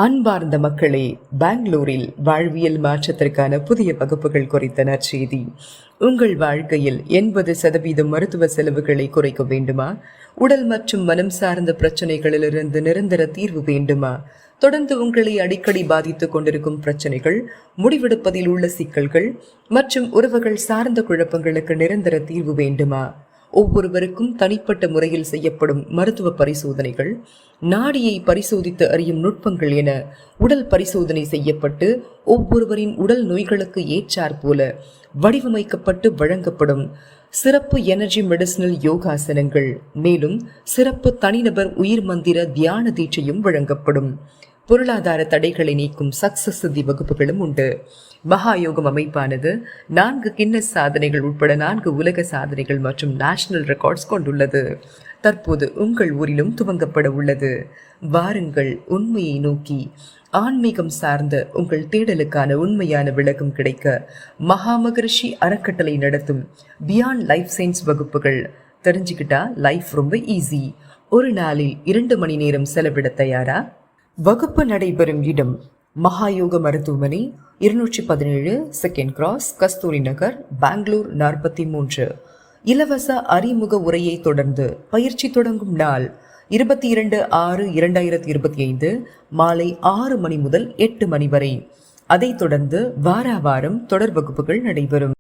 அன்பார்ந்த மக்களே, பெங்களூரில் வாழ்வியல் மாற்றத்திற்கான புதிய வகுப்புகள் குறித்த நற்செய்தி. உங்கள் வாழ்க்கையில் 80% மருத்துவ செலவுகளை குறைக்க வேண்டுமா? உடல் மற்றும் மனம் சார்ந்த பிரச்சனைகளிலிருந்து நிரந்தர தீர்வு வேண்டுமா? தொடர்ந்து உங்களை அடிக்கடி பாதித்துக் கொண்டிருக்கும் பிரச்சனைகள், முடிவெடுப்பதில் உள்ள சிக்கல்கள் மற்றும் உறவுகள் சார்ந்த குழப்பங்களுக்கு நிரந்தர தீர்வு வேண்டுமா? ஒவ்வொருவருக்கும் தனிப்பட்ட முறையில் செய்யப்படும் மருத்துவ பரிசோதனைகள், நாடியை பரிசோதித்து அறியும் நுட்பங்கள் என உடல் பரிசோதனை செய்யப்பட்டு ஒவ்வொருவரின் உடல் நோய்களுக்கு ஏற்றாற் போல வடிவமைக்கப்பட்டு வழங்கப்படும் சிறப்பு எனர்ஜி மெடிசினல் யோகாசனங்கள், மேலும் சிறப்பு தனிநபர் உயிர் மந்திர தியான தீட்சையும் வழங்கப்படும். பொருளாதார தடைகளை நீக்கும் சக்சஸ் சித்தி வகுப்புகளும் உண்டு. மகாயோகம் அமைப்பானது 4 கின்னஸ் சாதனைகள் உட்பட 4 உலக சாதனைகள் மற்றும் நேஷனல் ரெக்கார்ட்ஸ் கொண்டுள்ளது. தற்போது உங்கள் ஊரிலும் துவங்கப்பட உள்ளது. வாருங்கள், உண்மையை நோக்கி ஆன்மீகம் சார்ந்த உங்கள் தேடலுக்கான உண்மையான விளக்கம் கிடைக்க மகாமகரிஷி அறக்கட்டளை நடத்தும் பியாண்ட் லைஃப் சயின்ஸ் வகுப்புகள். தெரிஞ்சுக்கிட்டா லைஃப் ரொம்ப ஈஸி. ஒரு நாளில் 2 மணி நேரம் செலவிட தயாரா? வகுப்பு நடைபெறும் இடம் மகாயோக மருத்துவமனை, 217 செகண்ட் கிராஸ், கஸ்தூரி நகர், பெங்களூர் 43. இலவச அறிமுக உரையை தொடர்ந்து பயிற்சி தொடங்கும் நாள் 22/6/2025 மாலை 6 மணி முதல் 8 மணி வரை. அதைத் தொடர்ந்து வார வாரம் தொடர் வகுப்புகள் நடைபெறும்.